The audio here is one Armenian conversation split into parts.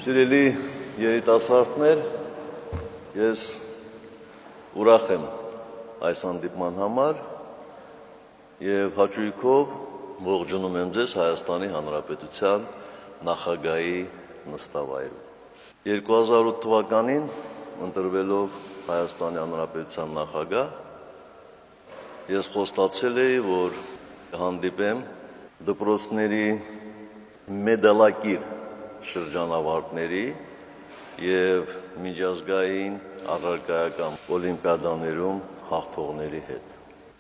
Սիրելի երիտասարդներ, ես ուրախ եմ այս հանդիպման համար և հաճույքով ողջունում եմ ձեզ Հայաստանի Հանրապետության նախագահի նստավայրում։ 2008 թվականին ընտրվելով Հայաստանի Հանրապետության նախագահ, ես խոստացել էի, որ կհանդիպեմ դպրոցների մեդալակիր շրջանավարտների և միջազգային առարկայական օլիմպիադաներում հաղթողների հետ։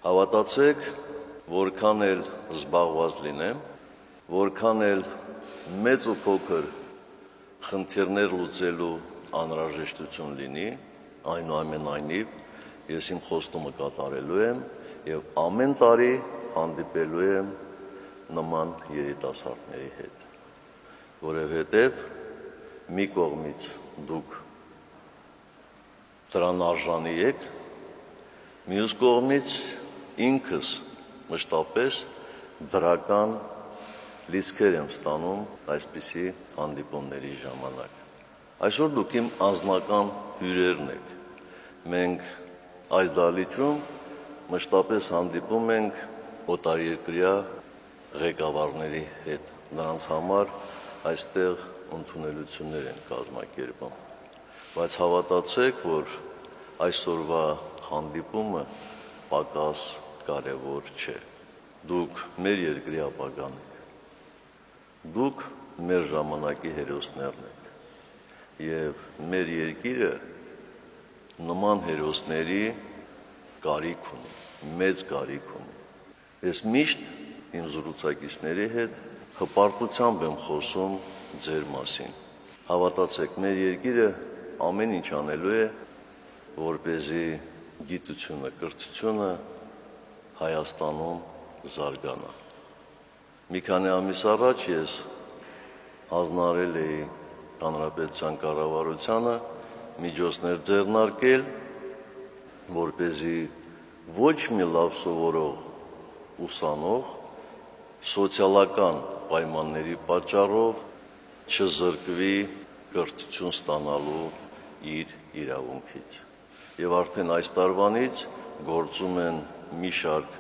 Հավատացեք, որքան էլ զբաղված լինեմ, որքան էլ մեծ ու փոքր խնդիրներ լուծելու անհրաժեշտություն լինի, այնուամենայնիվ ես իմ խոստումը կատարելու եմ և ամեն տարի հանդիպելու եմ նման երիտասարդների հետ, որովհետև մի կողմից դուք դրան արժանի եք, մյուս կողմից ինքս մշտապես դրական լիցքեր եմ ստանում այսպիսի հանդիպումների ժամանակ։ Այսօր դուք իմ անձնական հյուրերն եք։ Մենք այս դահլիճում մշտապես հանդիպում ենք օտարերկրյա ղեկավարների հետ, նրանց համար այստեղ ընդունելություններ են կազմակերպում, բայց հավատացեք, որ այսօրվա հանդիպումը պակաս կարևոր չէ։ Դուք մեր երկրի ապագան եք, դուք մեր ժամանակի հերոսներն եք և մեր երկիրը նման հերոսների կարիք ունի, մեծ կարիք ունի։ Ես միշտ իմ զրուցակիցների հետ հպարտությամբ եմ խոսում ձեր մասին։ Հավատացեք, մեր երկիրը ամեն ինչ անելու է, որպեսզի գիտությունը, կրթությունը Հայաստանում զարգանա։ Մի քանի ամիս առաջ ես հանձնարարել էի Հանրապետության կառավարությանը միջոցներ ձեռնարկել, որպեսզի ոչ մի լավ սովորող ուսանող սոցիալական պայմանների պատճառով չզրկվի կրթություն ստանալու իր իրավունքից։ Եվ արդեն այս տարվանից գործում են մի շարք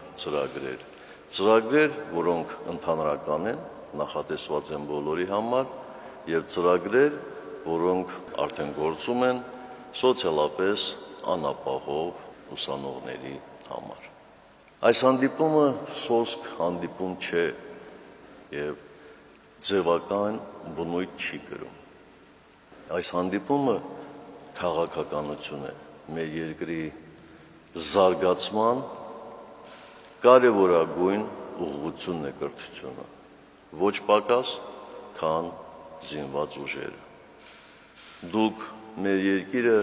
ծրագրեր, որոնք ընդհանրական են, նախատեսված են բոլորի համար, և ծրագրեր, որոնք արդեն գործում են սոցիալապես անապահով ուսանողների համար։ Այս հանդիպումը սոսկ հանդիպում չէ և ձևական բնույթ չի կրում։ Այս հանդիպումը քաղաքականություն է, մեր երկրի զարգացման կարևորագույն ուղղությունն է կրթությունը, ոչ պակաս, քան զինված ուժերը։ Դուք մեր երկիրը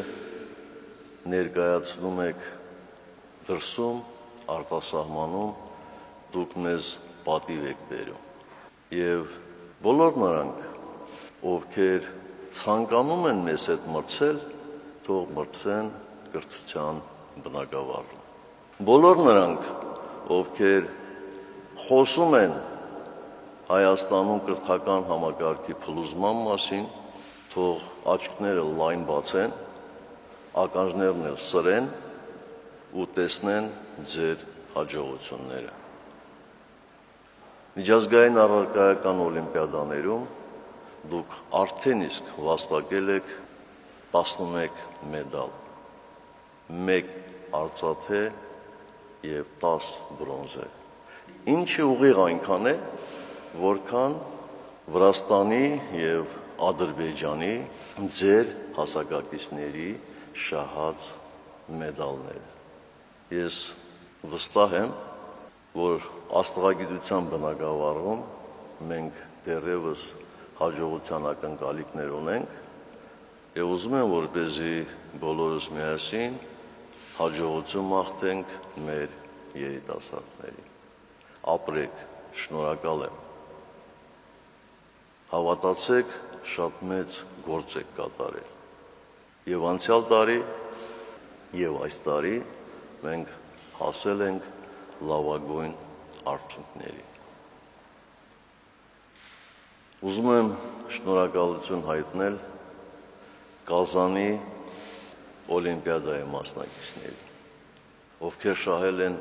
ներկայացնում եք դրսում, արտասահմանում, դուք մեզ պատիվ եք բերում։ Եվ բոլոր նրանք, ովքեր ցանկանում են մեզ հետ մրցել, թող մրցեն կրթության բնագավառում։ Բոլոր նրանք, ովքեր խոսում են Հայաստանում կրթական համակարգի փլուզման մասին, թող աչքները լայն բացեն, ականջներն էլ սրեն ու տեսնեն ձեր հաջողությունները։ Միջազգային առարկայական օլիմպիադաներում դուք արդեն իսկ վաստակել եք 11 մեդալ, 1 արծաթե և 10 բրոնզե, ինչը ուղիղ այնքան է, որքան Վրաստանի և Ադրբեջանի ձեր հասակակիցների շահած մեդալները։ Ես վստահ եմ, որ աստղագիտության բնագավառում մենք դեռևս հաջողության ակնկալիքներ ունենք և ուզում եմ, որպեսզի բոլորս միասին հաջողություն մաղթենք մեր երիտասարդներին։ Ապրեք, շնորհակալ եմ։ Հավատացեք, շատ մեծ գործ եք կատարել։ Եվ անցյալ տարի, և այս տարի մենք հասել ենք լավագույն արդյունքների։ Ուզում եմ շնորհակալություն հայտնել Կազանի օլիմպիադայի մասնակիցներին, ովքեր շահել են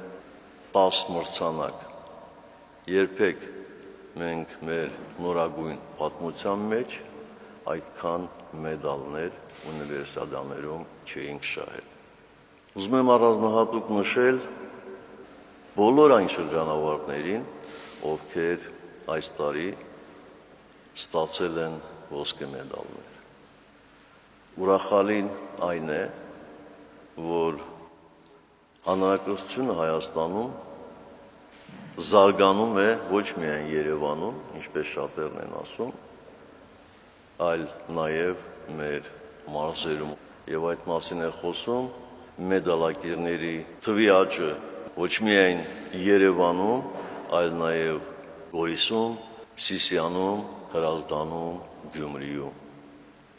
10 մրցանակ։ Երբեք մենք մեր նորագույն պատմության մեջ այդքան մեդալներ ունիվերսիադաներում չէինք շահել։ Ուզում եմ առանձնահատուկ նշել բոլոր այն շրջանավարտներին, ովքեր այս տարի ստացել են ոսկե մեդալներ։ Ուրախալին այն է, որ Հանրապետությունը Հայաստանում զարգանում է ոչ միայն Երևանում, ինչպես շատերն են ասում, այլ նաև մեր մարզերում։ Եվ այդ մասին է խոսում մեդալակիրների թվի աճը ոչ միայն Երևանում, այլ նաև Գորիսում, Սիսիանում, Հրազդանում, Գյումրիում։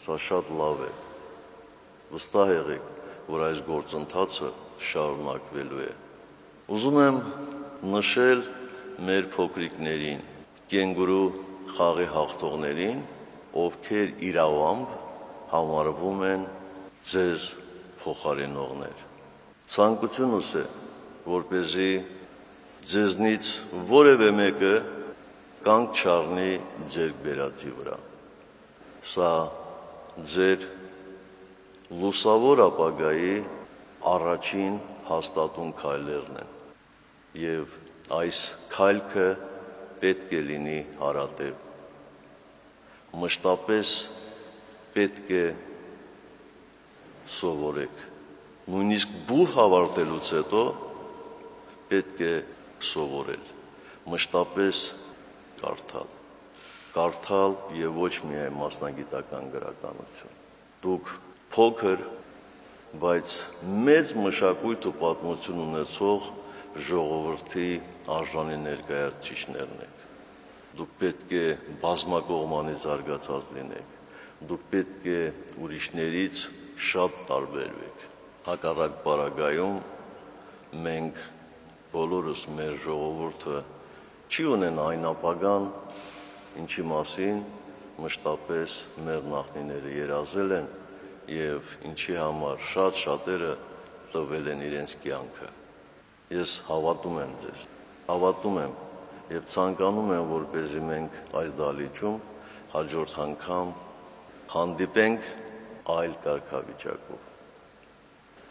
Սա շատ լավ է։ Վստահ եղեք, որ այս գործընթացը շարունակվելու է։ Ուզում եմ նշել մեր փոքրիկներին, կենգուրու խաղի հաղթողներին, ովքեր իրավամբ համարվում են ձեզ փոխարինողներ։ Ցանկությունս է, որպեսզի ձեզնից որևէ մեկը կանգ չառնի ձեր բերածի վրա։ Սա ձեր լուսավոր ապագայի առաջին հաստատուն քայլերն են, եւ այս քայլքը պետք է լինի հարատև։ Մշտապես պետք է սովորեք, նույնիսկ բուհ ավարտելուց հետո պետք է սովորել, մշտապես կարդալ եւ ոչ միայն մասնագիտական գրականություն։ Դուք փոքր, բայց մեծ մշակույթ ու պատմություն ունեցող ժողովրդի արժանի ներկայացուցիչներն եք։ Դուք պետք է բազմակողմանի զարգացած լինեք։ Դուք պետք է ուրիշներից շատ տարբերվեք։ Հակառակ պարագայում մենք բոլորս մեր ժողովուրդը չի ունենա այն ապագան, ինչի մասին մշտապես մեր նախնիները երազել են եւ ինչի համար շատերը տվել են իրենց կյանքը։ Ես հավատում եմ ձեզ, հավատում եմ եւ ցանկանում եմ, որպեսզի մենք այս դահլիճում հաջորդ անգամ հանդիպենք այլ կարգավիճակով։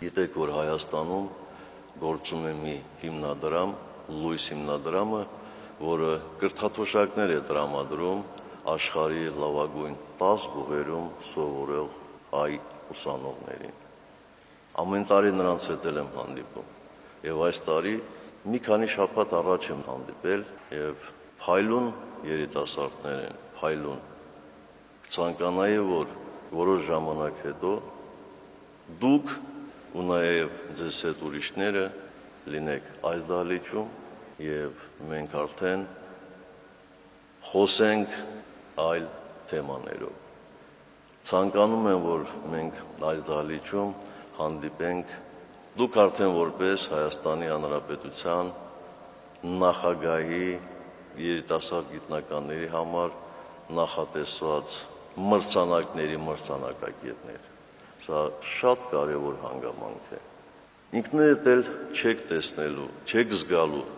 Գիտեք, որ Հայաստանում գործում է մի հիմնադրամ, Լույս հիմնադրամը, որը կրթաթոշակներ է տրամադրում աշխարհի լավագույն 10 գյուղերում սովորող հայ ուսանողներին։ Ամեն տարի նրանց հետ եմ հանդիպում եւ այս տարի մի քանի շաբաթ առաջ եմ հանդիպել եւ փայլուն երիտասարդներ են, փայլուն։ Ցանկանայի, որ որոշ ժամանակ հետո դուք ու նաեւ ձեզ հետ ուրիշները լինեք այս դահլիճում եւ մենք արդեն խոսենք այլ թեմաներով։ Ցանկանում եմ, որ մենք այս դահլիճում հանդիպենք, դուք արդեն որպես Հայաստանի Հանրապետության նախագահի երիտասարդ գիտնականների համար նախատեսված մրցանակների մրցանակակիրներ։ Սա շատ կարևոր հանգամանք է։ Ինքներդ էլ չեք տեսնելու, չեք զգալու,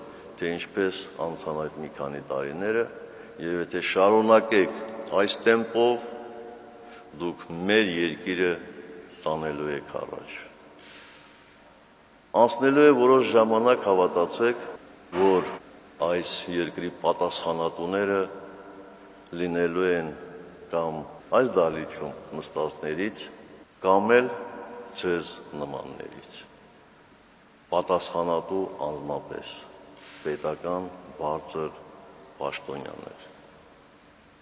թե ինչպես անցան այդ մի քանի տարիները, եւ եթե շարունակեք այս տեմպով, դուք մեր երկիրը տանելու եք առաջ։ Անցնելու է որոշ ժամանակ, հավատացեք, որ այս երկրի պատասխանատուները լինելու են կամ այս դահլիճում նստածներից, կամ էլ ձեզ նմաններից։ Պատասխանատու անձնապես, պետական բարձր պաշտոնյաներ։